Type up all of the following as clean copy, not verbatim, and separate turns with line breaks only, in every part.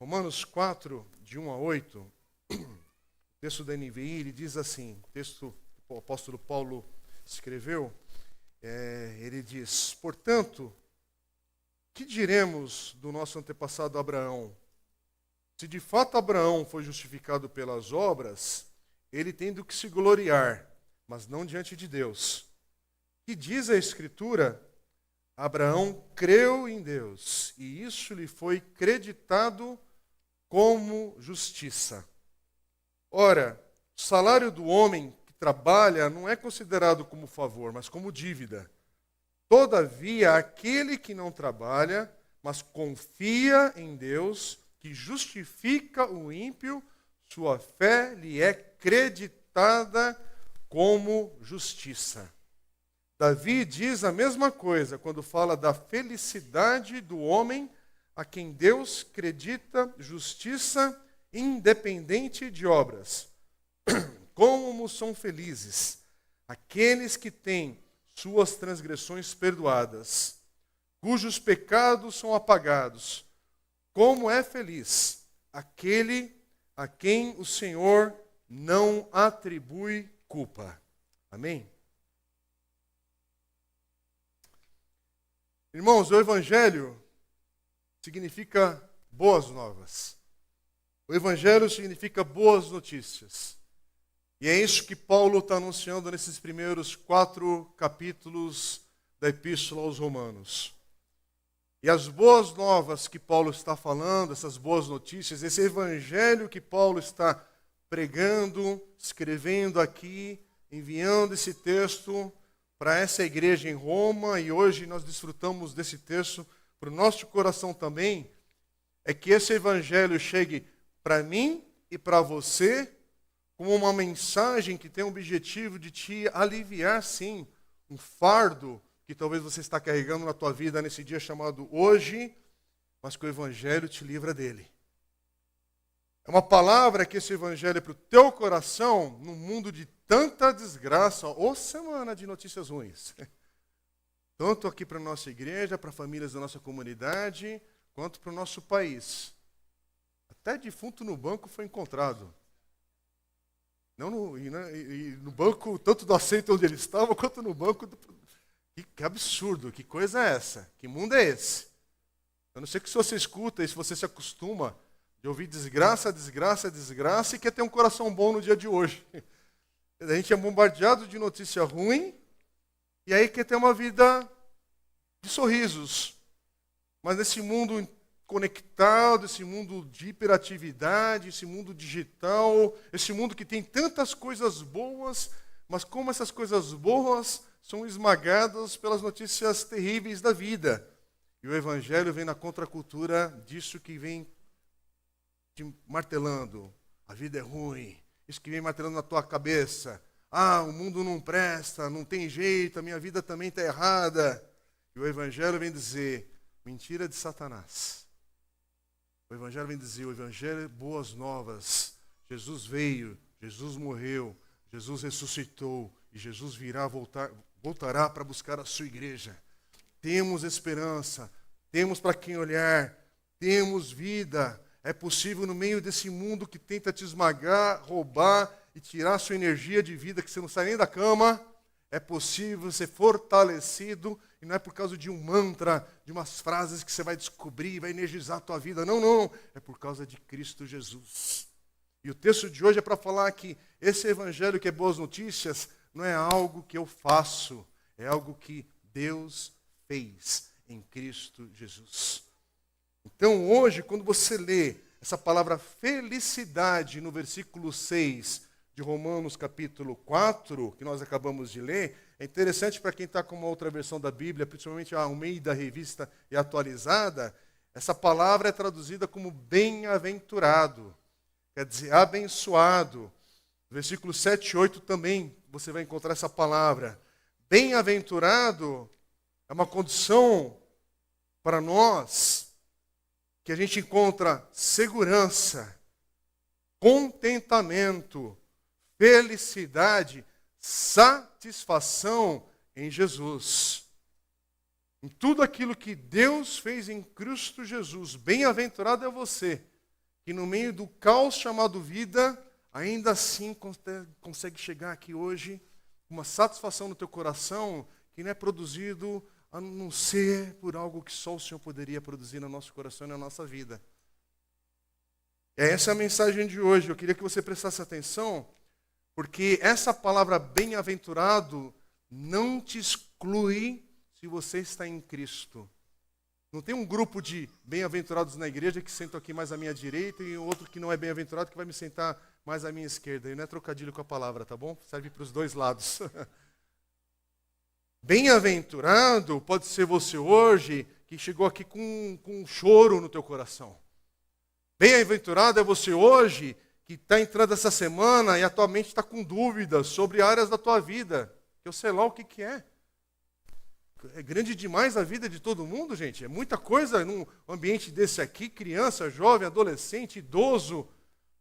Romanos 4, de 1 a 8, o texto da NVI, ele diz assim, o texto que o apóstolo Paulo escreveu, ele diz: portanto, que diremos do nosso antepassado Abraão? Se de fato Abraão foi justificado pelas obras, ele tem do que se gloriar, mas não diante de Deus. Que diz a Escritura? Abraão creu em Deus, e isso lhe foi creditado como justiça. Ora, o salário do homem que trabalha não é considerado como favor, mas como dívida. Todavia, aquele que não trabalha, mas confia em Deus, que justifica o ímpio, sua fé lhe é creditada como justiça. Davi diz a mesma coisa quando fala da felicidade do homem a quem Deus credita justiça independente de obras. Como são felizes aqueles que têm suas transgressões perdoadas, cujos pecados são apagados. Como é feliz aquele a quem o Senhor não atribui culpa. Amém? Irmãos, o Evangelho significa boas novas. O Evangelho significa boas notícias. E é isso que Paulo está anunciando nesses primeiros 4 capítulos da Epístola aos Romanos. E as boas novas que Paulo está falando, essas boas notícias, esse Evangelho que Paulo está pregando, escrevendo aqui, enviando esse texto para essa igreja em Roma, e hoje nós desfrutamos desse texto para o nosso coração também, é que esse Evangelho chegue para mim e para você como uma mensagem que tem o objetivo de te aliviar, sim, um fardo que talvez você está carregando na tua vida nesse dia chamado hoje, mas que o Evangelho te livra dele. É uma palavra que esse Evangelho é para o teu coração num mundo de tanta desgraça, ou semana de notícias ruins. Tanto aqui para a nossa igreja, para famílias da nossa comunidade, quanto para o nosso país. Até defunto no banco foi encontrado. Não no banco, tanto do assento onde ele estava, quanto no banco. Que absurdo, que coisa é essa? Que mundo é esse? Eu não sei que se você escuta e se você se acostuma de ouvir desgraça, desgraça, desgraça e quer ter um coração bom no dia de hoje. A gente é bombardeado de notícia ruim e aí quer ter uma vida de sorrisos. Mas nesse mundo conectado, esse mundo de hiperatividade, esse mundo digital, esse mundo que tem tantas coisas boas, mas como essas coisas boas são esmagadas pelas notícias terríveis da vida. E o Evangelho vem na contracultura disso que vem te martelando. A vida é ruim. Isso que vem martelando na tua cabeça. Ah, o mundo não presta, não tem jeito, a minha vida também está errada. E o Evangelho vem dizer, mentira de Satanás. O Evangelho vem dizer, o Evangelho é boas novas. Jesus veio, Jesus morreu, Jesus ressuscitou e Jesus voltará para buscar a sua igreja. Temos esperança, temos para quem olhar, temos vida. É possível no meio desse mundo que tenta te esmagar, roubar e tirar a sua energia de vida, que você não sai nem da cama, é possível ser fortalecido, e não é por causa de um mantra, de umas frases que você vai descobrir, vai energizar a tua vida. Não, não. É por causa de Cristo Jesus. E o texto de hoje é para falar que esse Evangelho que é boas notícias não é algo que eu faço, é algo que Deus fez em Cristo Jesus. Então hoje, quando você lê essa palavra felicidade no versículo 6 de Romanos capítulo 4, que nós acabamos de ler, é interessante para quem está com uma outra versão da Bíblia, principalmente a Almeida Revista e Atualizada, essa palavra é traduzida como bem-aventurado, quer dizer, abençoado. Versículo 7 e 8 também você vai encontrar essa palavra. Bem-aventurado é uma condição para nós que a gente encontra segurança, contentamento, felicidade, satisfação em Jesus. Em tudo aquilo que Deus fez em Cristo Jesus, bem-aventurado é você, que no meio do caos chamado vida, ainda assim consegue chegar aqui hoje com uma satisfação no teu coração que não é produzido a não ser por algo que só o Senhor poderia produzir no nosso coração e na nossa vida. Essa é a mensagem de hoje. Eu queria que você prestasse atenção, porque essa palavra bem-aventurado não te exclui se você está em Cristo. Não tem um grupo de bem-aventurados na igreja que sentam aqui mais à minha direita e outro que não é bem-aventurado que vai me sentar mais à minha esquerda. E não é trocadilho com a palavra, tá bom? Serve para os dois lados. Bem-aventurado pode ser você hoje que chegou aqui com um choro no teu coração. Bem-aventurado é você hoje que está entrando essa semana e a tua mente está com dúvidas sobre áreas da tua vida. Que eu sei lá o que é. É grande demais a vida de todo mundo, gente. É muita coisa num ambiente desse aqui. Criança, jovem, adolescente, idoso.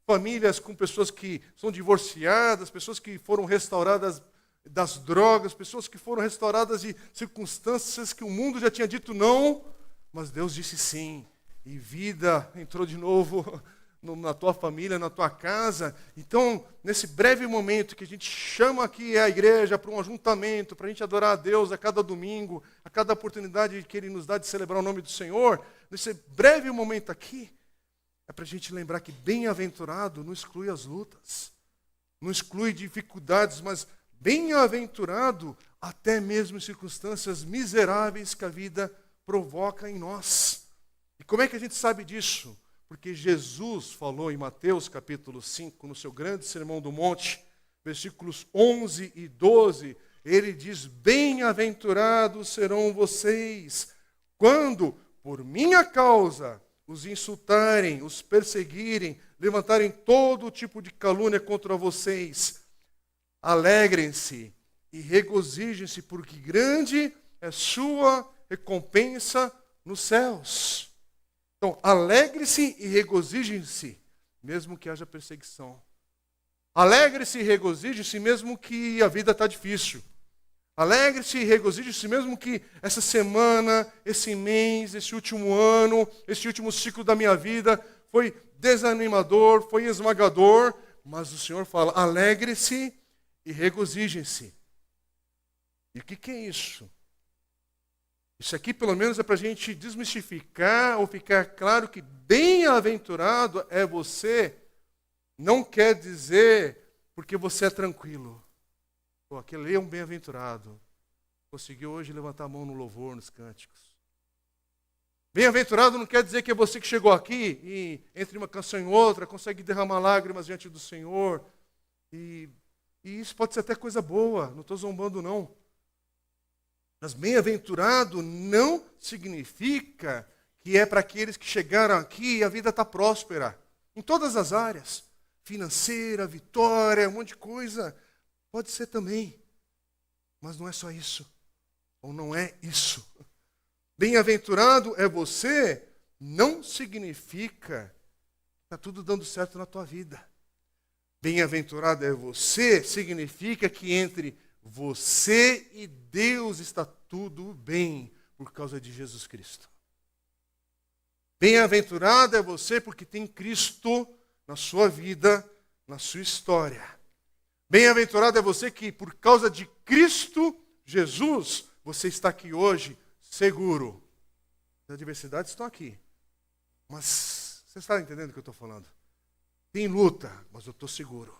Famílias com pessoas que são divorciadas, pessoas que foram restauradas das drogas, pessoas que foram restauradas de circunstâncias que o mundo já tinha dito não, mas Deus disse sim. E vida entrou de novo na tua família, na tua casa. Então, nesse breve momento que a gente chama aqui a igreja para um ajuntamento, para a gente adorar a Deus a cada domingo, a cada oportunidade que Ele nos dá de celebrar o nome do Senhor, nesse breve momento aqui, é para a gente lembrar que bem-aventurado não exclui as lutas, não exclui dificuldades, mas bem-aventurado até mesmo em circunstâncias miseráveis que a vida provoca em nós. E como é que a gente sabe disso? Porque Jesus falou em Mateus capítulo 5, no seu grande sermão do monte, versículos 11 e 12, ele diz: bem-aventurados serão vocês, quando, por minha causa, os insultarem, os perseguirem, levantarem todo tipo de calúnia contra vocês. Alegrem-se e regozijem-se, porque grande é sua recompensa nos céus. Então, alegre-se e regozijem-se, mesmo que haja perseguição. Alegre-se e regozije-se, mesmo que a vida está difícil. Alegre-se e regozije-se, mesmo que essa semana, esse mês, esse último ano, esse último ciclo da minha vida foi desanimador, foi esmagador, mas o Senhor fala, alegre-se e regozijem-se. E o que é isso? Isso aqui, pelo menos, é para a gente desmistificar ou ficar claro que bem-aventurado é você, não quer dizer porque você é tranquilo. Pô, aquele é um bem-aventurado. Conseguiu hoje levantar a mão no louvor, nos cânticos. Bem-aventurado não quer dizer que é você que chegou aqui e, entre uma canção e outra, consegue derramar lágrimas diante do Senhor. E isso pode ser até coisa boa, não estou zombando, não. Mas bem-aventurado não significa que é para aqueles que chegaram aqui e a vida está próspera. Em todas as áreas. Financeira, vitória, um monte de coisa. Pode ser também. Mas não é só isso. Ou não é isso. Bem-aventurado é você, não significa que está tudo dando certo na tua vida. Bem-aventurado é você, significa que entre você e Deus está tudo bem por causa de Jesus Cristo. Bem-aventurado é você porque tem Cristo na sua vida, na sua história. Bem-aventurado é você que por causa de Cristo Jesus, você está aqui hoje seguro. As adversidades estão aqui. Mas você está entendendo o que eu estou falando? Tem luta, mas eu estou seguro.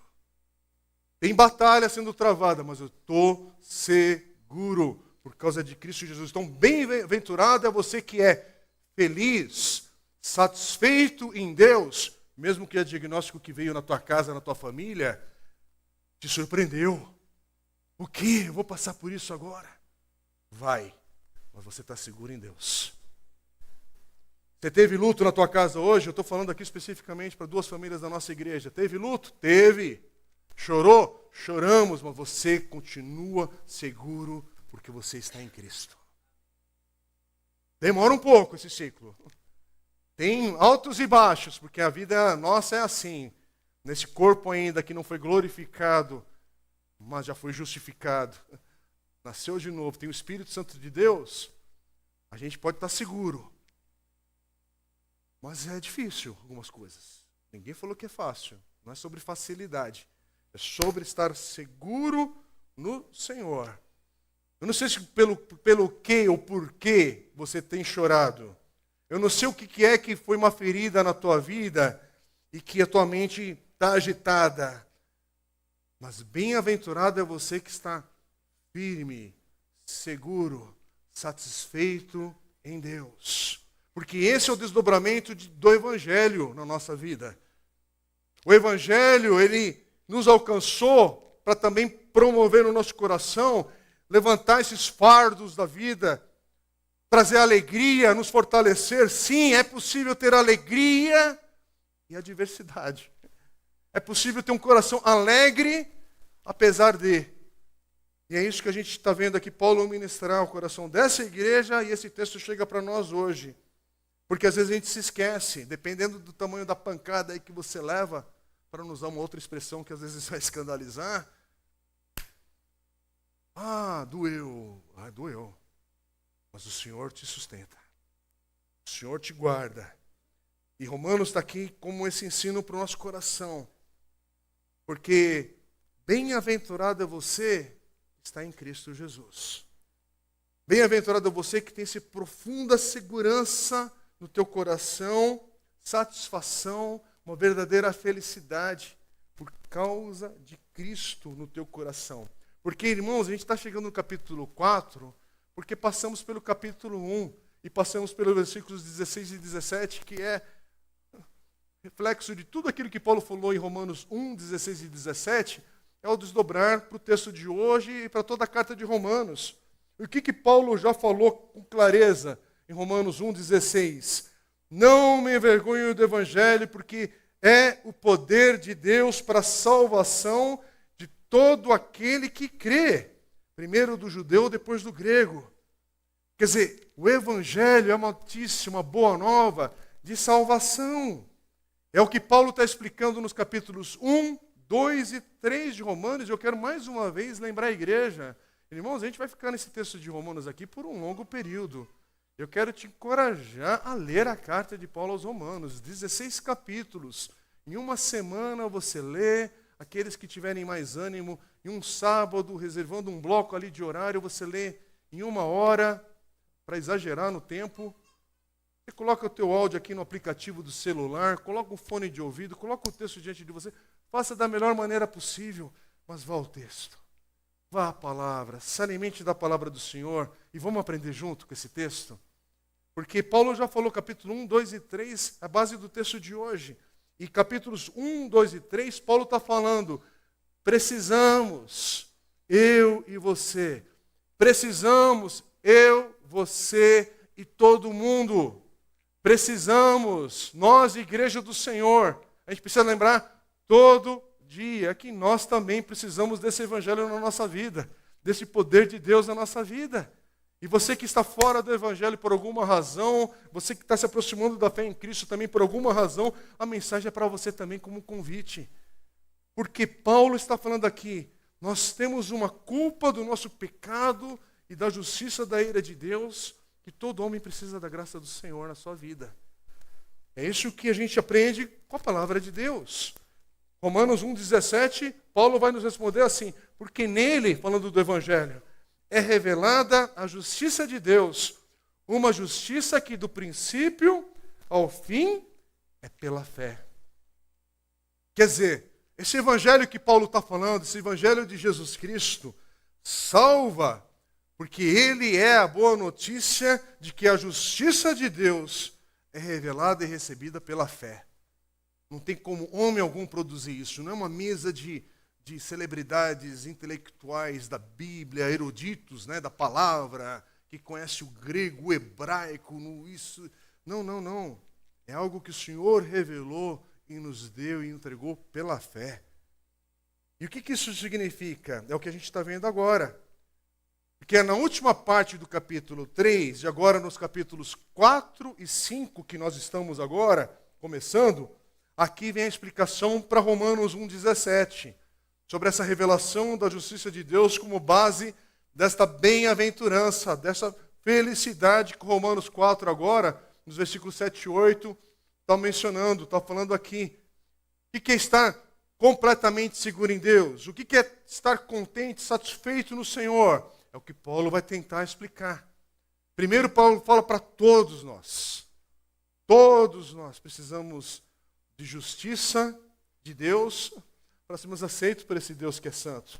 Tem batalha sendo travada, mas eu estou seguro por causa de Cristo Jesus. Então, bem-aventurado é você que é feliz, satisfeito em Deus, mesmo que o diagnóstico que veio na tua casa, na tua família, te surpreendeu. O quê? Eu vou passar por isso agora? Vai, mas você está seguro em Deus. Você teve luto na tua casa hoje? Eu estou falando aqui especificamente para 2 famílias da nossa igreja. Teve luto? Teve. Chorou? Choramos, mas você continua seguro porque você está em Cristo. Demora um pouco esse ciclo. Tem altos e baixos, porque a vida nossa é assim. Nesse corpo ainda que não foi glorificado, mas já foi justificado. Nasceu de novo, tem o Espírito Santo de Deus. A gente pode estar seguro. Mas é difícil algumas coisas. Ninguém falou que é fácil. Não é sobre facilidade. É sobre estar seguro no Senhor. Eu não sei se pelo que ou por que você tem chorado. Eu não sei o que é que foi uma ferida na tua vida e que a tua mente está agitada. Mas bem-aventurado é você que está firme, seguro, satisfeito em Deus. Porque esse é o desdobramento do Evangelho na nossa vida. O Evangelho, ele nos alcançou para também promover no nosso coração, levantar esses fardos da vida, trazer alegria, nos fortalecer. Sim, é possível ter alegria e adversidade. É possível ter um coração alegre, apesar de. E é isso que a gente está vendo aqui, Paulo ministrar o coração dessa igreja, e esse texto chega para nós hoje. Porque às vezes a gente se esquece, dependendo do tamanho da pancada aí que você leva, para não usar uma outra expressão que às vezes vai escandalizar. Doeu. Doeu. Mas o Senhor te sustenta. O Senhor te guarda. E Romanos está aqui como esse ensino para o nosso coração. Porque bem-aventurado é você que está em Cristo Jesus. Bem-aventurado é você que tem essa profunda segurança no teu coração, satisfação, uma verdadeira felicidade por causa de Cristo no teu coração. Porque, irmãos, a gente está chegando no capítulo 4, porque passamos pelo capítulo 1 e passamos pelos versículos 16 e 17, que é reflexo de tudo aquilo que Paulo falou em Romanos 1, 16 e 17, é o desdobrar para o texto de hoje e para toda a carta de Romanos. E o que Paulo já falou com clareza em Romanos 1, 16? Não me envergonho do Evangelho, porque é o poder de Deus para a salvação de todo aquele que crê. Primeiro do judeu, depois do grego. Quer dizer, o Evangelho é uma notícia, uma boa nova de salvação. É o que Paulo está explicando nos capítulos 1, 2 e 3 de Romanos. Eu quero mais uma vez lembrar a igreja. Irmãos, a gente vai ficar nesse texto de Romanos aqui por um longo período. Eu quero te encorajar a ler a carta de Paulo aos Romanos, 16 capítulos. Em uma semana você lê, aqueles que tiverem mais ânimo, em um sábado, reservando um bloco ali de horário, você lê em 1 hora, para exagerar no tempo. Você coloca o teu áudio aqui no aplicativo do celular, coloca um fone de ouvido, coloca o texto diante de você, faça da melhor maneira possível, mas vá ao texto. Vá à palavra, se alimente da palavra do Senhor e vamos aprender junto com esse texto. Porque Paulo já falou capítulo 1, 2 e 3, a base do texto de hoje. E capítulos 1, 2 e 3, Paulo está falando, precisamos, eu e você, precisamos, eu, você e todo mundo, precisamos, nós, igreja do Senhor, a gente precisa lembrar todo dia que nós também precisamos desse evangelho na nossa vida, desse poder de Deus na nossa vida. E você que está fora do evangelho por alguma razão, você que está se aproximando da fé em Cristo também por alguma razão, a mensagem é para você também como um convite. Porque Paulo está falando aqui, nós temos uma culpa do nosso pecado e da justiça da ira de Deus, que todo homem precisa da graça do Senhor na sua vida. É isso que a gente aprende com a palavra de Deus. Romanos 1,17, Paulo vai nos responder assim, porque nele, falando do evangelho, é revelada a justiça de Deus, uma justiça que do princípio ao fim é pela fé. Quer dizer, esse evangelho que Paulo está falando, esse evangelho de Jesus Cristo, salva, porque ele é a boa notícia de que a justiça de Deus é revelada e recebida pela fé. Não tem como homem algum produzir isso, não é uma mesa de celebridades intelectuais da Bíblia, eruditos, né, da palavra, que conhece o grego, o hebraico, isso. Não. É algo que o Senhor revelou e nos deu e entregou pela fé. E o que isso significa? É o que a gente está vendo agora. Porque é na última parte do capítulo 3, e agora nos capítulos 4 e 5, que nós estamos agora, começando, aqui vem a explicação para Romanos 1,17. Sobre essa revelação da justiça de Deus como base desta bem-aventurança, dessa felicidade que Romanos 4 agora, nos versículos 7 e 8, está mencionando, está falando aqui. O que é estar completamente seguro em Deus? O que é estar contente, satisfeito no Senhor? É o que Paulo vai tentar explicar. Primeiro, Paulo fala para todos nós. Todos nós precisamos de justiça de Deus para sermos aceitos por esse Deus que é santo.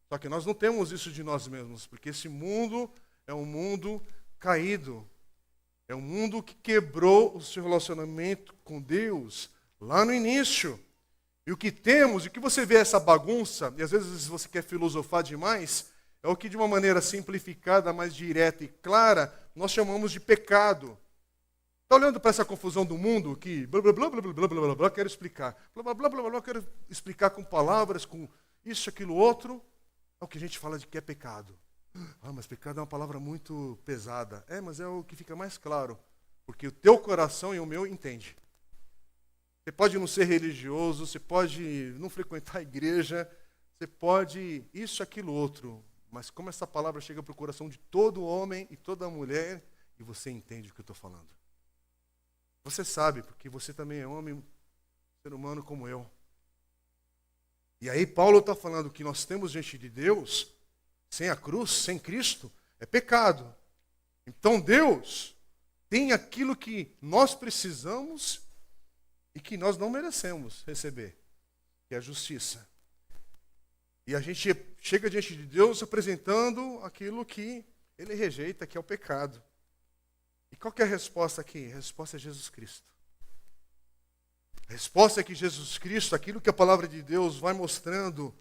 Só que nós não temos isso de nós mesmos, porque esse mundo é um mundo caído. É um mundo que quebrou o seu relacionamento com Deus lá no início. E o que temos, e o que você vê essa bagunça, e às vezes você quer filosofar demais, é o que de uma maneira simplificada, mais direta e clara, nós chamamos de pecado. Está olhando para essa confusão do mundo que blá blá blá blá blá blá blá blá, quero explicar. Blá blá blá blá blá, quero explicar com palavras, com isso, aquilo, outro. É o que a gente fala de que é pecado. Ah, mas pecado é uma palavra muito pesada. É, mas é o que fica mais claro. Porque o teu coração e o meu entende. Você pode não ser religioso, você pode não frequentar a igreja, você pode isso, aquilo, outro. Mas como essa palavra chega para o coração de todo homem e toda mulher, e você entende o que eu estou falando. Você sabe, porque você também é homem, ser humano como eu. E aí Paulo está falando que nós temos diante de Deus, sem a cruz, sem Cristo, é pecado. Então Deus tem aquilo que nós precisamos e que nós não merecemos receber, que é a justiça. E a gente chega diante de Deus apresentando aquilo que Ele rejeita, que é o pecado. E qual que é a resposta aqui? A resposta é Jesus Cristo. A resposta é que Jesus Cristo, aquilo que a palavra de Deus vai mostrando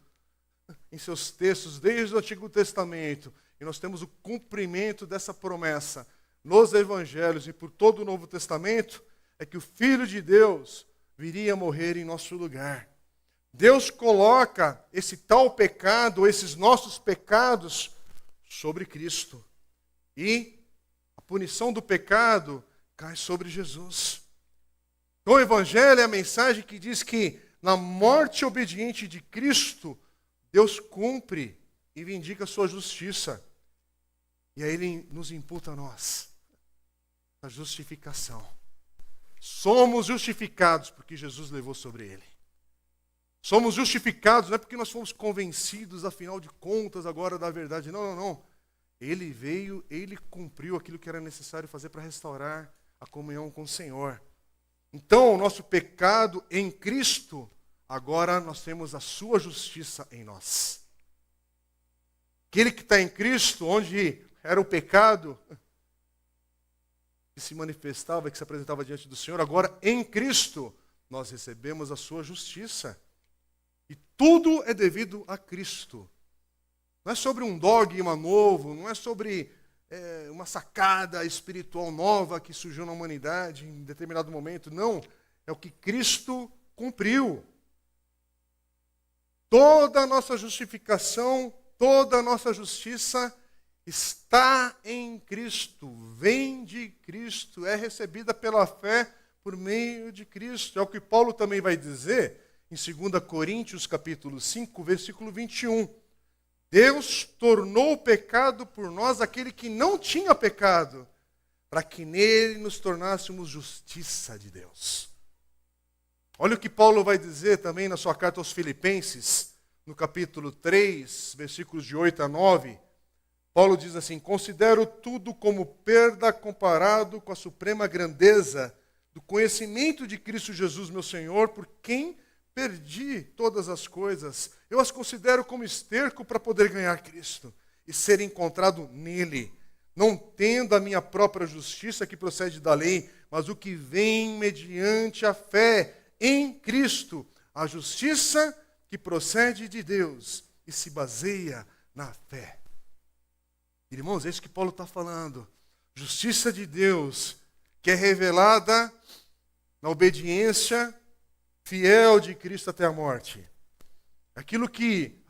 em seus textos desde o Antigo Testamento, e nós temos o cumprimento dessa promessa nos Evangelhos e por todo o Novo Testamento, é que o Filho de Deus viria morrer em nosso lugar. Deus coloca esse tal pecado, esses nossos pecados, sobre Cristo. E a punição do pecado cai sobre Jesus. Então, o Evangelho é a mensagem que diz que na morte obediente de Cristo, Deus cumpre e vindica a sua justiça. E aí Ele nos imputa a nós a justificação. Somos justificados porque Jesus levou sobre Ele. Somos justificados não é porque nós fomos convencidos, afinal de contas, agora da verdade. Não, não, não. Ele veio, Ele cumpriu aquilo que era necessário fazer para restaurar a comunhão com o Senhor. Então, o nosso pecado em Cristo, agora nós temos a sua justiça em nós. Aquele que está em Cristo, onde era o pecado que se manifestava, que se apresentava diante do Senhor, agora em Cristo nós recebemos a sua justiça. E tudo é devido a Cristo. Não é sobre um dogma novo, não é sobre uma sacada espiritual nova que surgiu na humanidade em determinado momento. Não, é o que Cristo cumpriu. Toda a nossa justificação, toda a nossa justiça está em Cristo, vem de Cristo, é recebida pela fé por meio de Cristo. É o que Paulo também vai dizer em 2 Coríntios capítulo 5, versículo 21. Deus tornou pecado por nós aquele que não tinha pecado, para que nele nos tornássemos justiça de Deus. Olha o que Paulo vai dizer também na sua carta aos Filipenses, no capítulo 3, versículos de 8 a 9. Paulo diz assim: considero tudo como perda comparado com a suprema grandeza do conhecimento de Cristo Jesus, meu Senhor, por quem perdi todas as coisas. Eu as considero como esterco para poder ganhar Cristo e ser encontrado nele, não tendo a minha própria justiça que procede da lei, mas o que vem mediante a fé em Cristo, a justiça que procede de Deus e se baseia na fé. Irmãos, é isso que Paulo está falando. Justiça de Deus, que é revelada na obediência fiel de Cristo até a morte. Aquilo que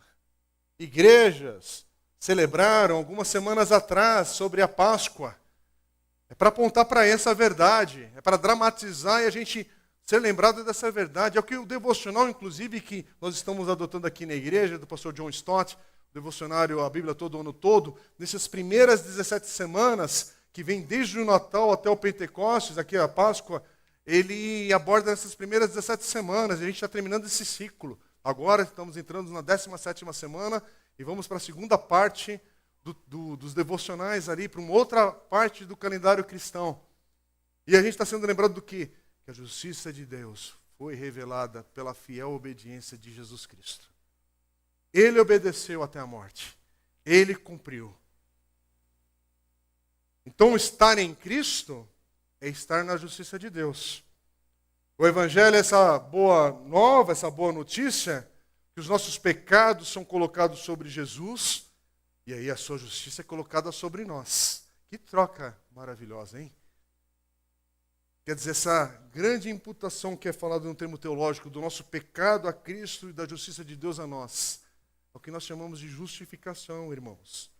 igrejas celebraram algumas semanas atrás sobre a Páscoa, é para apontar para essa verdade, é para dramatizar e a gente ser lembrado dessa verdade. É o que o devocional, inclusive, que nós estamos adotando aqui na igreja, do pastor John Stott, o devocionário, a Bíblia todo o ano todo, nessas primeiras 17 semanas, que vem desde o Natal até o Pentecostes, aqui a Páscoa, ele aborda essas primeiras 17 semanas, e a gente está terminando esse ciclo. Agora estamos entrando na 17ª semana e vamos para a segunda parte dos devocionais ali, para uma outra parte do calendário cristão. E a gente está sendo lembrado do quê? Que a justiça de Deus foi revelada pela fiel obediência de Jesus Cristo. Ele obedeceu até a morte. Ele cumpriu. Então, estar em Cristo é estar na justiça de Deus. O Evangelho é essa boa nova, essa boa notícia, que os nossos pecados são colocados sobre Jesus, e aí a sua justiça é colocada sobre nós. Que troca maravilhosa, hein? Quer dizer, essa grande imputação que é falada no termo teológico do nosso pecado a Cristo e da justiça de Deus a nós, é o que nós chamamos de justificação, irmãos.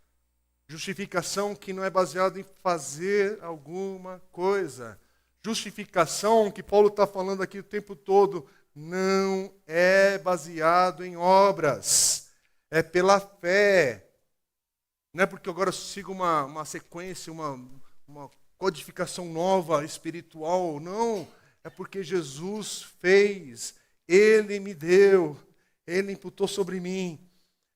Justificação que não é baseada em fazer alguma coisa. Justificação que Paulo está falando aqui o tempo todo, não é baseado em obras. É pela fé. Não é porque agora eu sigo uma sequência, uma codificação nova, espiritual. Não. É porque Jesus fez. Ele me deu. Ele imputou sobre mim.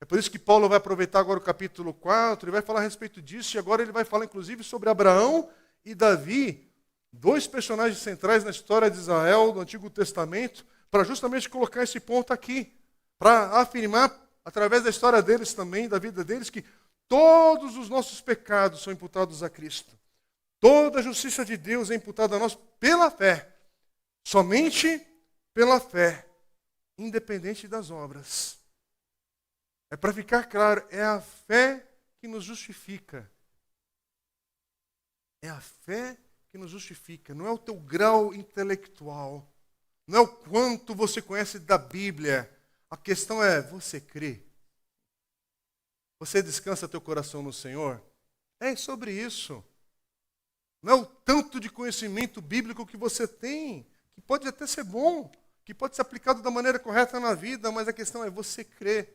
É por isso que Paulo vai aproveitar agora o capítulo 4, ele vai falar a respeito disso, e agora ele vai falar inclusive sobre Abraão e Davi, dois personagens centrais na história de Israel, do Antigo Testamento, para justamente colocar esse ponto aqui, para afirmar, através da história deles também, da vida deles, que todos os nossos pecados são imputados a Cristo. Toda a justiça de Deus é imputada a nós pela fé, somente pela fé, independente das obras. É para ficar claro, é a fé que nos justifica. É a fé que nos justifica. Não é o teu grau intelectual. Não é o quanto você conhece da Bíblia. A questão é, você crê? Você descansa teu coração no Senhor? É sobre isso. Não é o tanto de conhecimento bíblico que você tem, que pode até ser bom, que pode ser aplicado da maneira correta na vida, mas a questão é, você crê?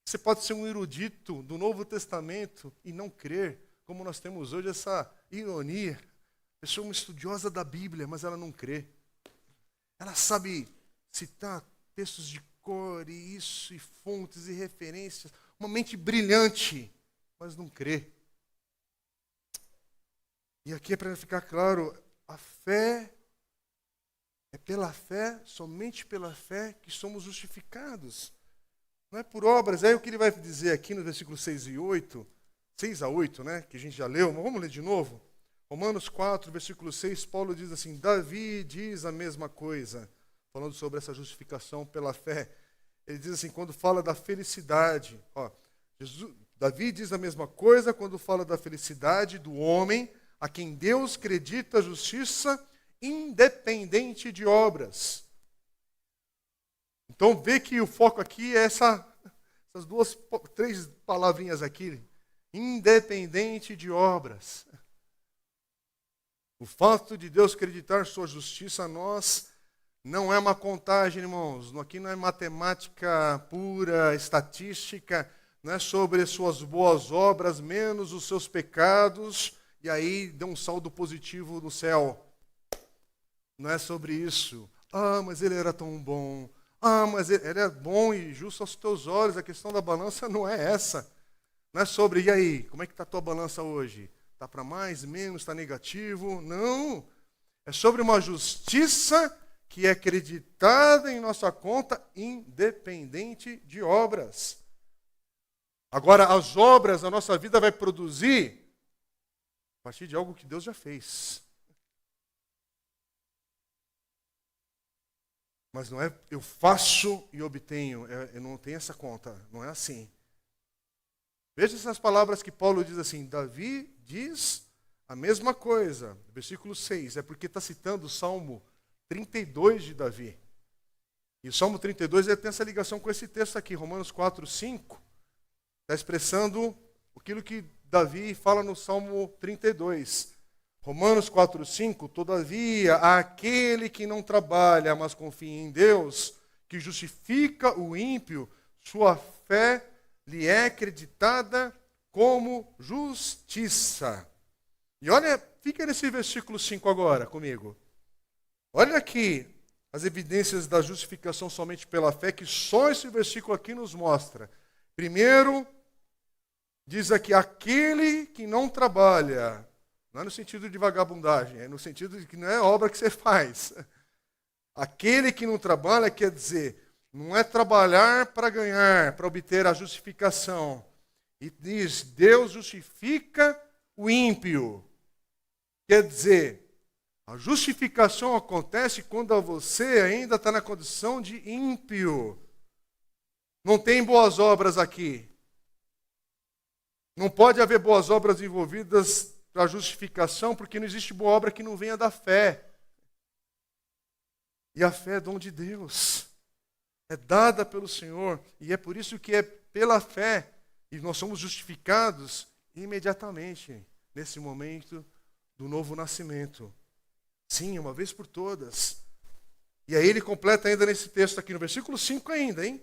Você pode ser um erudito do Novo Testamento e não crer, como nós temos hoje essa ironia. A pessoa é uma estudiosa da Bíblia, mas ela não crê. Ela sabe citar textos de cor e isso, e fontes e referências. Uma mente brilhante, mas não crê. E aqui é para ficar claro, a fé é pela fé, somente pela fé que somos justificados. Não é por obras. Aí o que ele vai dizer aqui no versículo 6 a 8, né, que a gente já leu, mas vamos ler de novo. Romanos 4, versículo 6, Paulo diz assim, Davi diz a mesma coisa, falando sobre essa justificação pela fé. Ele diz assim, quando fala da felicidade, Davi diz a mesma coisa quando fala da felicidade do homem a quem Deus acredita a justiça independente de obras. Então, vê que o foco aqui é essas três palavrinhas aqui. Independente de obras. O fato de Deus acreditar sua justiça a nós não é uma contagem, irmãos. Aqui não é matemática pura, estatística. Não é sobre as suas boas obras, menos os seus pecados, e aí dê um saldo positivo no céu. Não é sobre isso. Ah, mas ele era tão bom. Ah, mas ele é bom e justo aos teus olhos. A questão da balança não é essa. Não é sobre, e aí, como é que está a tua balança hoje? Está para mais, menos, está negativo? Não. É sobre uma justiça que é acreditada em nossa conta, independente de obras. Agora, as obras a nossa vida vai produzir a partir de algo que Deus já fez. Mas não é eu faço e obtenho, eu não tenho essa conta, não é assim. Veja essas palavras que Paulo diz assim, Davi diz a mesma coisa, versículo 6, é porque está citando o Salmo 32 de Davi. E o Salmo 32 ele tem essa ligação com esse texto aqui, Romanos 4, 5, está expressando aquilo que Davi fala no Salmo 32. Romanos 4, 5, todavia, aquele que não trabalha, mas confia em Deus, que justifica o ímpio, sua fé lhe é acreditada como justiça. E olha, fica nesse versículo 5 agora comigo. Olha aqui as evidências da justificação somente pela fé, que só esse versículo aqui nos mostra. Primeiro, diz aqui, aquele que não trabalha, não é no sentido de vagabundagem, é no sentido de que não é obra que você faz. Aquele que não trabalha quer dizer, não é trabalhar para ganhar, para obter a justificação. E diz, Deus justifica o ímpio. Quer dizer, a justificação acontece quando você ainda está na condição de ímpio. Não tem boas obras aqui. Não pode haver boas obras envolvidas para a justificação, porque não existe boa obra que não venha da fé. E a fé é dom de Deus. É dada pelo Senhor. E é por isso que é pela fé. E nós somos justificados imediatamente, nesse momento do novo nascimento. Sim, uma vez por todas. E aí ele completa ainda nesse texto aqui, no versículo 5 ainda, hein?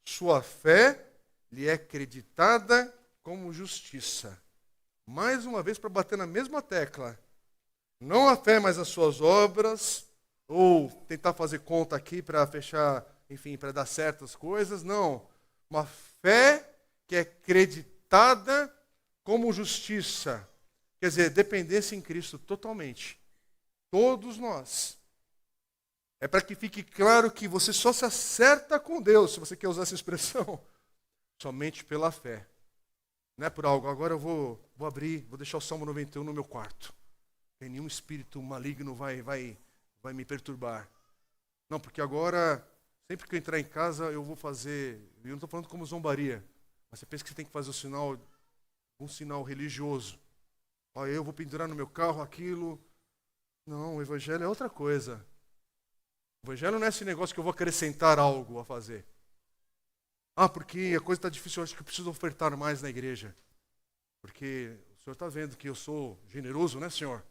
Sua fé lhe é creditada como justiça. Mais uma vez para bater na mesma tecla. Não a fé, mas as suas obras, ou tentar fazer conta aqui para fechar, enfim, para dar certas coisas. Não. Uma fé que é creditada como justiça. Quer dizer, dependência em Cristo totalmente. Todos nós. É para que fique claro que você só se acerta com Deus, se você quer usar essa expressão, somente pela fé. Não é por algo. Agora eu vou abrir, vou deixar o Salmo 91 no meu quarto. E nenhum espírito maligno vai me perturbar. Não, porque agora, sempre que eu entrar em casa, eu vou fazer... Eu não estou falando como zombaria, mas você pensa que você tem que fazer um sinal religioso. Olha, eu vou pendurar no meu carro aquilo. Não, o evangelho é outra coisa. O evangelho não é esse negócio que eu vou acrescentar algo a fazer. Ah, porque a coisa está difícil, eu acho que eu preciso ofertar mais na igreja. Porque o senhor está vendo que eu sou generoso, né, senhor?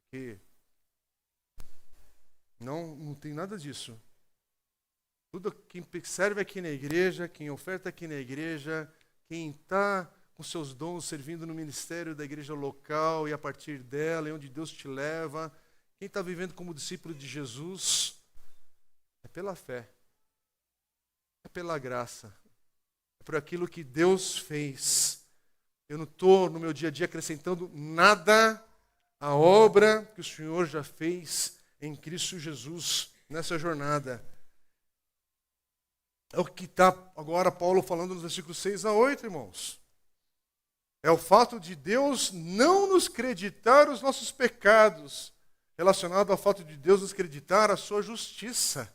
Porque não tem nada disso. Tudo quem serve aqui na igreja, quem oferta aqui na igreja, quem está com seus dons servindo no ministério da igreja local e a partir dela, e onde Deus te leva, quem está vivendo como discípulo de Jesus, é pela fé, é pela graça, é por aquilo que Deus fez. Eu não estou no meu dia a dia acrescentando nada à obra que o Senhor já fez em Cristo Jesus nessa jornada. É o que está agora Paulo falando nos versículos 6 a 8, irmãos. É o fato de Deus não nos creditar os nossos pecados, relacionado ao fato de Deus nos creditar a sua justiça.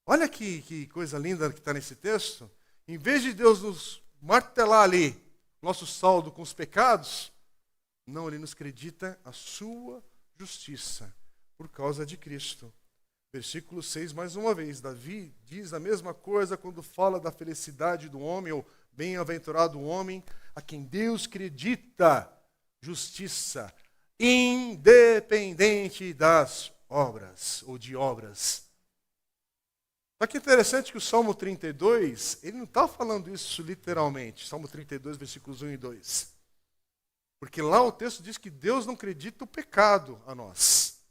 Olha que coisa linda que está nesse texto. Em vez de Deus nos martelar ali, nosso saldo com os pecados, não, Ele nos acredita a sua justiça, por causa de Cristo. Versículo 6, mais uma vez, Davi diz a mesma coisa quando fala da felicidade do homem, ou bem-aventurado o homem, a quem Deus acredita justiça, independente das obras, ou de obras. Só que é interessante que o Salmo 32, ele não está falando isso literalmente. Salmo 32, versículos 1 e 2. Porque lá o texto diz que Deus não acredita o pecado a nós.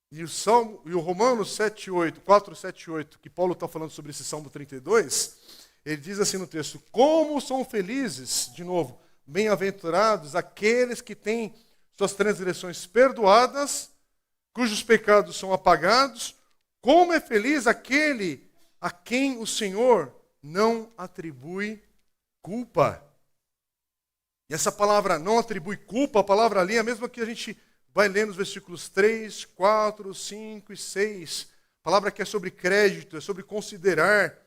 E o Romanos 7:8, 4, 7, 8, que Paulo está falando sobre esse Salmo 32, ele diz assim no texto, como são felizes, de novo, bem-aventurados aqueles que têm suas transgressões perdoadas, cujos pecados são apagados, como é feliz aquele a quem o Senhor não atribui culpa. E essa palavra não atribui culpa, a palavra ali é a mesma que a gente vai ler nos versículos 3, 4, 5 e 6. A palavra que é sobre crédito, é sobre considerar.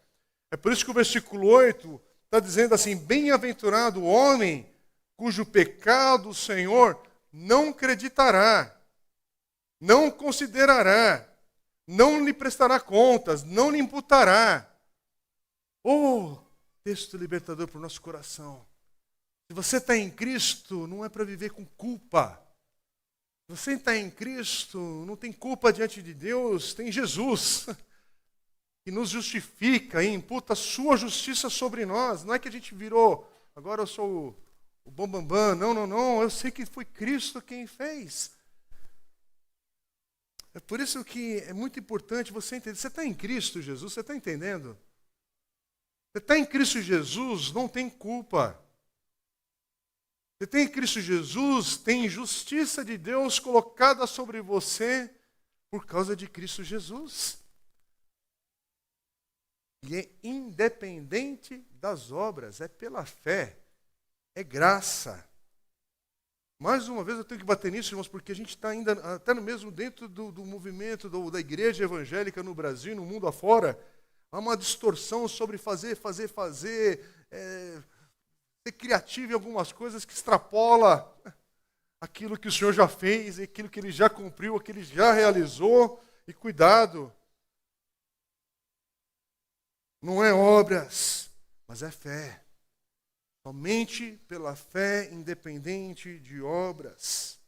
É por isso que o versículo 8 está dizendo assim, bem-aventurado o homem cujo pecado o Senhor não creditará, não considerará, não lhe prestará contas, não lhe imputará. Oh, texto libertador para o nosso coração. Se você está em Cristo, não é para viver com culpa. Se você está em Cristo, não tem culpa diante de Deus, tem Jesus, que nos justifica e imputa a sua justiça sobre nós. Não é que a gente virou, agora eu sou o bambambam. Não. Eu sei que foi Cristo quem fez. É por isso que é muito importante você entender. Você está em Cristo Jesus, você está entendendo? Você está em Cristo Jesus, não tem culpa. Você tem em Cristo Jesus, tem justiça de Deus colocada sobre você por causa de Cristo Jesus. E é independente das obras, é pela fé, é graça. Mais uma vez eu tenho que bater nisso, irmãos, porque a gente está ainda, até mesmo dentro do movimento da igreja evangélica no Brasil, no mundo afora, há uma distorção sobre fazer, ser criativo em algumas coisas que extrapola aquilo que o Senhor já fez, aquilo que Ele já cumpriu, aquilo que Ele já realizou. E cuidado, não é obras, mas é fé. Somente pela fé, independente de obras.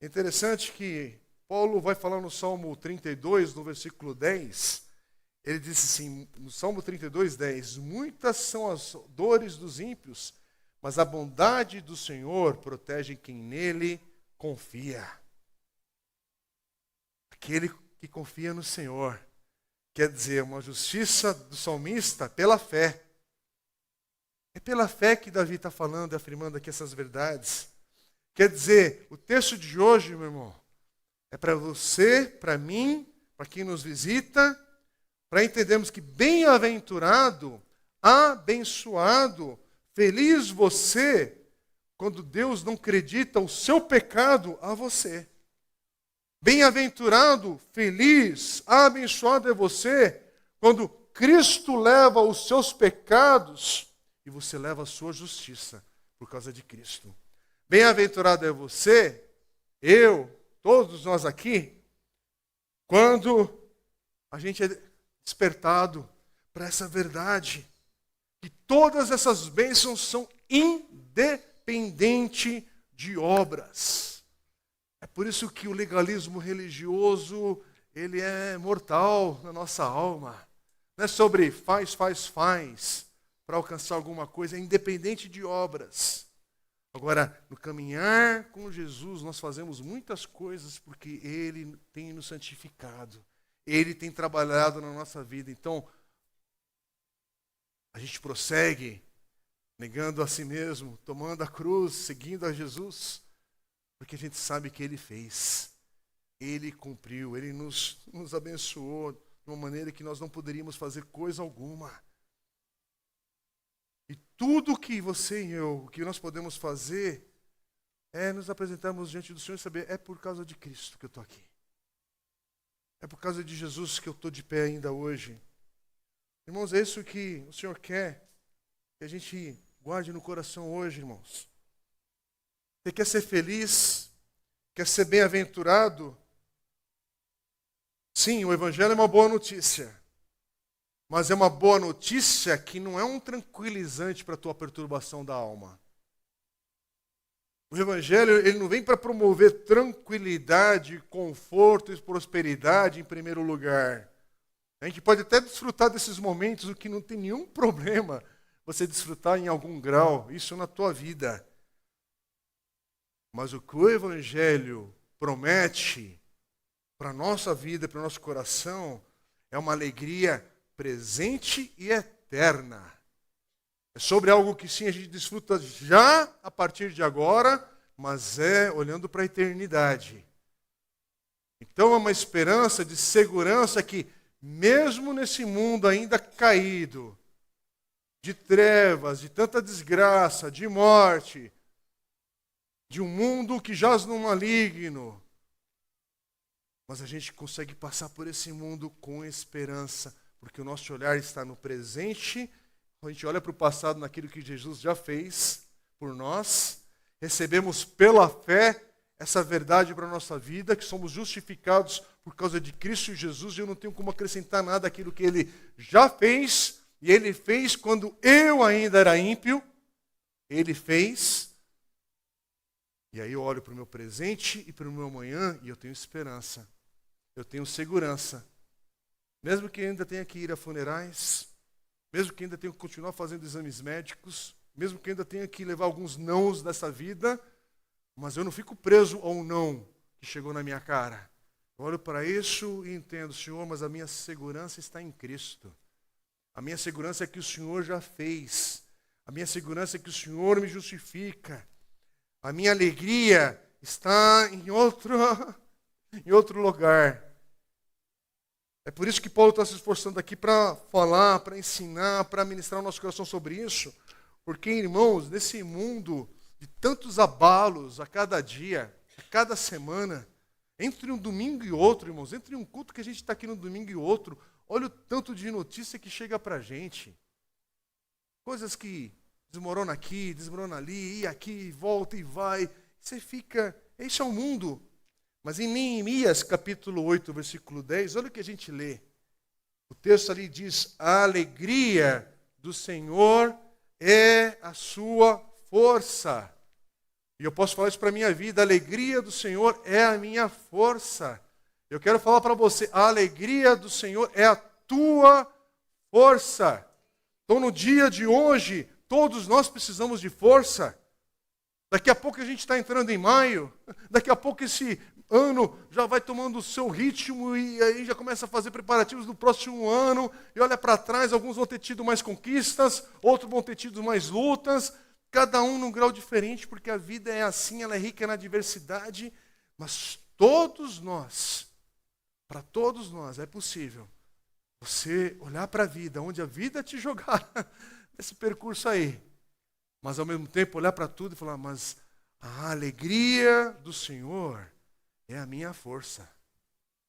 É interessante que Paulo vai falar no Salmo 32, no versículo 10, ele diz assim, no Salmo 32, 10, muitas são as dores dos ímpios, mas a bondade do Senhor protege quem nele confia. Aquele que confia no Senhor, quer dizer, uma justiça do salmista pela fé. É pela fé que Davi está falando, afirmando aqui essas verdades. Quer dizer, o texto de hoje, meu irmão, é para você, para mim, para quem nos visita, para entendermos que bem-aventurado, abençoado, feliz você, quando Deus não acredita o seu pecado a você. Bem-aventurado, feliz, abençoado é você, quando Cristo leva os seus pecados e você leva a sua justiça por causa de Cristo. Bem-aventurado é você, eu, todos nós aqui, quando a gente é despertado para essa verdade, que todas essas bênçãos são independentes de obras. É por isso que o legalismo religioso, ele é mortal na nossa alma. Não é sobre faz para alcançar alguma coisa, é independente de obras. Agora, no caminhar com Jesus, nós fazemos muitas coisas porque Ele tem nos santificado. Ele tem trabalhado na nossa vida. Então, a gente prossegue negando a si mesmo, tomando a cruz, seguindo a Jesus, porque a gente sabe que Ele fez. Ele cumpriu, Ele nos abençoou de uma maneira que nós não poderíamos fazer coisa alguma. E tudo que você e eu, o que nós podemos fazer, é nos apresentarmos diante do Senhor e saber, é por causa de Cristo que eu estou aqui. É por causa de Jesus que eu estou de pé ainda hoje. Irmãos, é isso que o Senhor quer que a gente guarde no coração hoje, irmãos. Você quer ser feliz? Quer ser bem-aventurado? Sim, o Evangelho é uma boa notícia. Mas é uma boa notícia que não é um tranquilizante para a tua perturbação da alma. O Evangelho, ele não vem para promover tranquilidade, conforto e prosperidade em primeiro lugar. A gente pode até desfrutar desses momentos, o que não tem nenhum problema você desfrutar em algum grau, isso na tua vida. Mas o que o Evangelho promete para a nossa vida, para o nosso coração, é uma alegria presente e eterna. É sobre algo que sim a gente desfruta já a partir de agora, mas é olhando para a eternidade. Então é uma esperança de segurança que, mesmo nesse mundo ainda caído, de trevas, de tanta desgraça, de morte, de um mundo que jaz no maligno, mas a gente consegue passar por esse mundo com esperança, porque o nosso olhar está no presente, a gente olha para o passado naquilo que Jesus já fez por nós, recebemos pela fé essa verdade para a nossa vida, que somos justificados por causa de Cristo Jesus, e eu não tenho como acrescentar nada àquilo que Ele já fez, e Ele fez quando eu ainda era ímpio, Ele fez, e aí eu olho para o meu presente e para o meu amanhã, e eu tenho esperança, eu tenho segurança. Mesmo que ainda tenha que ir a funerais, mesmo que ainda tenha que continuar fazendo exames médicos, mesmo que ainda tenha que levar alguns nãos dessa vida, mas eu não fico preso ao não que chegou na minha cara. Eu olho para isso e entendo, Senhor, mas a minha segurança está em Cristo. A minha segurança é que o Senhor já fez. A minha segurança é que o Senhor me justifica. A minha alegria está em outro lugar. É por isso que Paulo está se esforçando aqui para falar, para ensinar, para ministrar o nosso coração sobre isso. Porque, irmãos, nesse mundo de tantos abalos a cada dia, a cada semana, entre um domingo e outro, irmãos, entre um culto que a gente está aqui no domingo e outro, olha o tanto de notícia que chega para a gente. Coisas que desmoronam aqui, desmoronam ali, e aqui, volta e vai. Você fica, esse é o mundo. Mas em Neemias, capítulo 8, versículo 10, olha o que a gente lê. O texto ali diz, a alegria do Senhor é a sua força. E eu posso falar isso para a minha vida, a alegria do Senhor é a minha força. Eu quero falar para você, a alegria do Senhor é a tua força. Então no dia de hoje, todos nós precisamos de força. Daqui a pouco a gente está entrando em maio, daqui a pouco esse ano já vai tomando o seu ritmo e aí já começa a fazer preparativos do próximo ano e olha para trás, alguns vão ter tido mais conquistas, outros vão ter tido mais lutas, cada um num grau diferente, porque a vida é assim, ela é rica na diversidade, mas todos nós, para todos nós é possível você olhar para a vida, onde a vida te jogar nesse percurso aí, mas ao mesmo tempo olhar para tudo e falar, mas a alegria do Senhor é a minha força.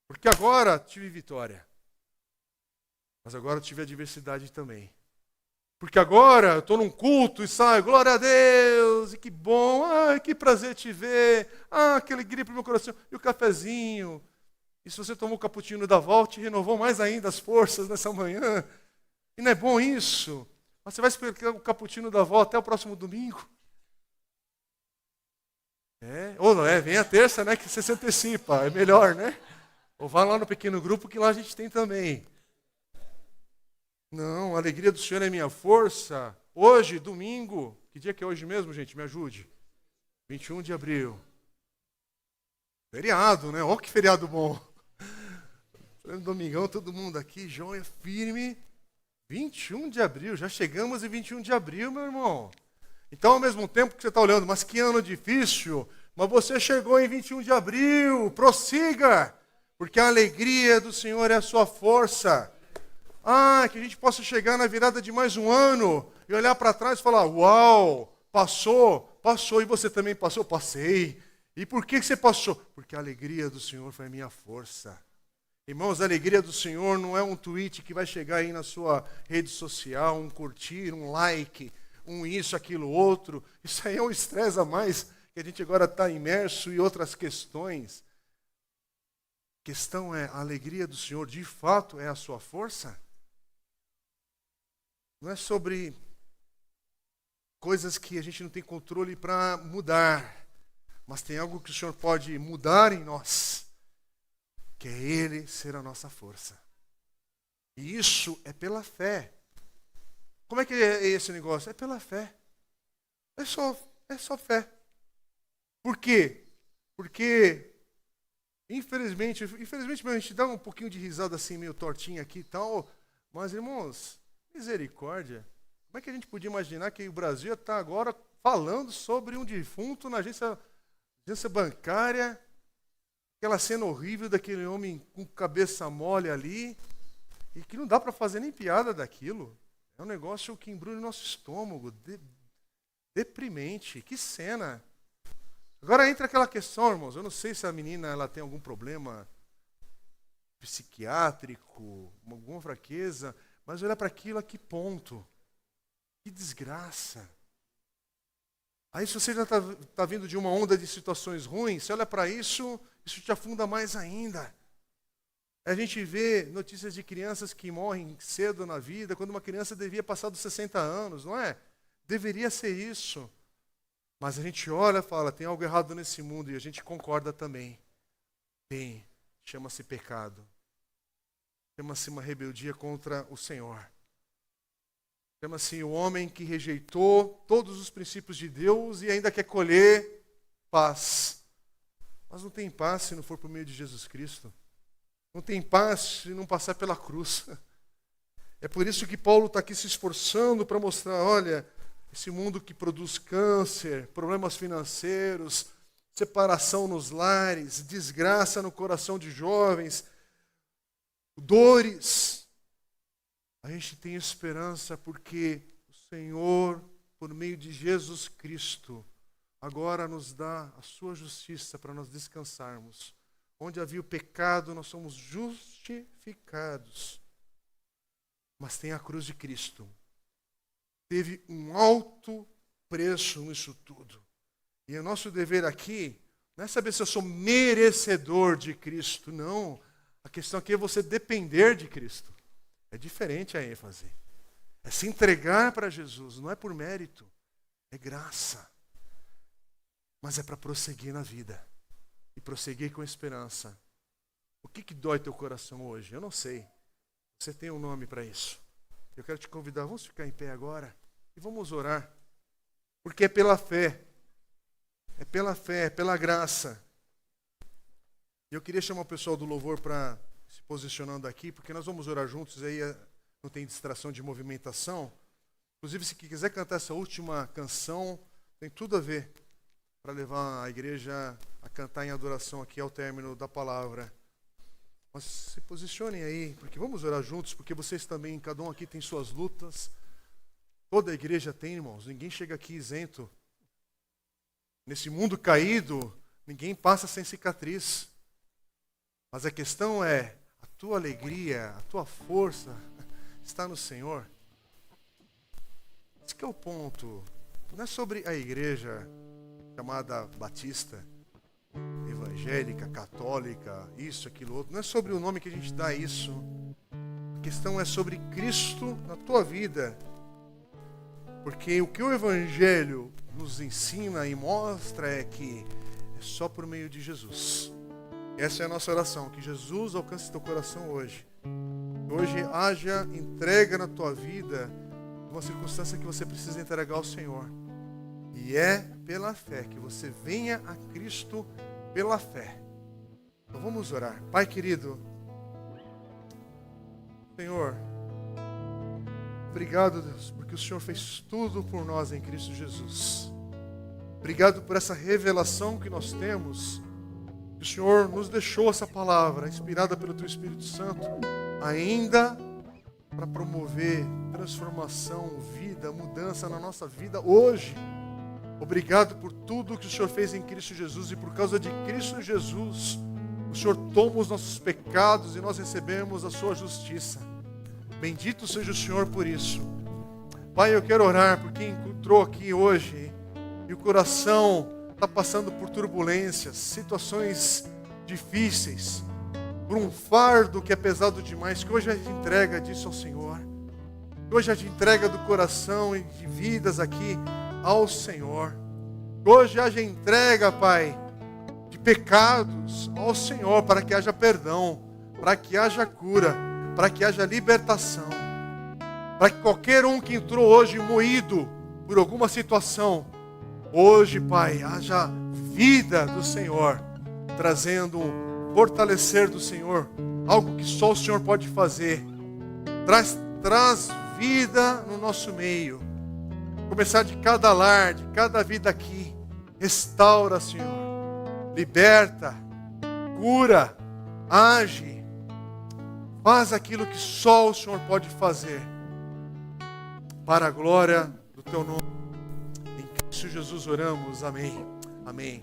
Porque agora tive vitória. Mas agora tive adversidade também. Porque agora eu estou num culto e saio, glória a Deus, e que bom, que prazer te ver, que alegria para o meu coração. E o cafezinho. E se você tomou o cappuccino da volta, te renovou mais ainda as forças nessa manhã. E não é bom isso? Mas você vai esperar o cappuccino da volta até o próximo domingo? Ou não é, vem a terça, né, que você se antecipa, é melhor, né? Ou vá lá no pequeno grupo que lá a gente tem também. Não, a alegria do Senhor é minha força. Hoje, domingo, que dia que é hoje mesmo, gente? Me ajude. 21 de abril. Feriado, né? Olha que feriado bom. Domingão, todo mundo aqui, joia, firme. 21 de abril, já chegamos em 21 de abril, meu irmão. Então, ao mesmo tempo que você está olhando, mas que ano difícil, mas você chegou em 21 de abril, prossiga, porque a alegria do Senhor é a sua força. Que a gente possa chegar na virada de mais um ano e olhar para trás e falar, uau, passou, e você também passou? Passei. E por que você passou? Porque a alegria do Senhor foi a minha força. Irmãos, a alegria do Senhor não é um tweet que vai chegar aí na sua rede social, um curtir, um like, um isso, aquilo, outro. Isso aí é um estresse a mais, que a gente agora está imerso em outras questões. A questão é, a alegria do Senhor de fato é a sua força? Não é sobre coisas que a gente não tem controle para mudar, mas tem algo que o Senhor pode mudar em nós, que é Ele ser a nossa força. E isso é pela fé. Como é que é esse negócio? É pela fé. É só fé. Por quê? Porque, infelizmente a gente dá um pouquinho de risada assim, meio tortinha aqui e tal, mas, irmãos, misericórdia. Como é que a gente podia imaginar que o Brasil está agora falando sobre um defunto na agência bancária, aquela cena horrível daquele homem com cabeça mole ali, e que não dá para fazer nem piada daquilo. É um negócio que embrulha o nosso estômago, deprimente. Que cena! Agora entra aquela questão, irmãos, eu não sei se a menina ela tem algum problema psiquiátrico, alguma fraqueza, mas olha para aquilo, a que ponto? Que desgraça! Aí se você já está vindo de uma onda de situações ruins, você olha para isso te afunda mais ainda. A gente vê notícias de crianças que morrem cedo na vida, quando uma criança devia passar dos 60 anos, não é? Deveria ser isso. Mas a gente olha e fala, tem algo errado nesse mundo, e a gente concorda também. Tem. Chama-se pecado. Chama-se uma rebeldia contra o Senhor. Chama-se o homem que rejeitou todos os princípios de Deus e ainda quer colher paz. Mas não tem paz se não for por meio de Jesus Cristo. Não tem paz se não passar pela cruz. É por isso que Paulo está aqui se esforçando para mostrar, olha, esse mundo que produz câncer, problemas financeiros, separação nos lares, desgraça no coração de jovens, dores. A gente tem esperança porque o Senhor, por meio de Jesus Cristo, agora nos dá a sua justiça para nós descansarmos. Onde havia o pecado, nós somos justificados. Mas tem a cruz de Cristo. Teve um alto preço nisso tudo. E o nosso dever aqui não é saber se eu sou merecedor de Cristo, não. A questão aqui é você depender de Cristo. É diferente a ênfase. É se entregar para Jesus, não é por mérito, é graça. Mas é para prosseguir na vida. E prosseguir com esperança. O que dói teu coração hoje? Eu não sei. Você tem um nome para isso. Eu quero te convidar, vamos ficar em pé agora e vamos orar. Porque é pela fé. É pela fé, é pela graça. E eu queria chamar o pessoal do louvor para se posicionando aqui, porque nós vamos orar juntos, aí não tem distração de movimentação. Inclusive, se quiser cantar essa última canção, tem tudo a ver para levar a igreja a cantar em adoração aqui ao término da palavra. Mas se posicionem aí, porque vamos orar juntos, porque vocês também, cada um aqui tem suas lutas. Toda a igreja tem, irmãos, ninguém chega aqui isento. Nesse mundo caído, ninguém passa sem cicatriz. Mas a questão é, a tua alegria, a tua força está no Senhor. Esse que é o ponto. Não é sobre a igreja chamada batista, evangélica, católica, isso, aquilo, outro. Não é sobre o nome que a gente dá a isso. A questão é sobre Cristo na tua vida. Porque o que o Evangelho nos ensina e mostra é que é só por meio de Jesus. Essa é a nossa oração, que Jesus alcance teu coração hoje. Hoje haja entrega na tua vida, uma circunstância que você precisa entregar ao Senhor. E é pela fé, que você venha a Cristo pela fé. Então vamos orar. Pai querido, Senhor, obrigado, Deus, porque o Senhor fez tudo por nós em Cristo Jesus. Obrigado por essa revelação que nós temos. O Senhor nos deixou essa palavra, inspirada pelo Teu Espírito Santo, ainda para promover transformação, vida, mudança na nossa vida hoje. Obrigado por tudo que o Senhor fez em Cristo Jesus, e por causa de Cristo Jesus, o Senhor toma os nossos pecados e nós recebemos a sua justiça. Bendito seja o Senhor por isso. Pai, eu quero orar por quem entrou aqui hoje e o coração está passando por turbulências, situações difíceis, por um fardo que é pesado demais, que hoje a gente entrega disso ao Senhor. Que hoje a gente entrega do coração e de vidas aqui ao Senhor. Que hoje haja entrega, Pai, de pecados ao Senhor, para que haja perdão, para que haja cura, para que haja libertação, para que qualquer um que entrou hoje moído por alguma situação, hoje, Pai, haja vida do Senhor, trazendo um fortalecer do Senhor, algo que só o Senhor pode fazer. Traz vida no nosso meio. Começar de cada lar, de cada vida aqui. Restaura, Senhor. Liberta, cura, age. Faz aquilo que só o Senhor pode fazer. Para a glória do Teu nome. Em Cristo Jesus oramos. Amém. Amém.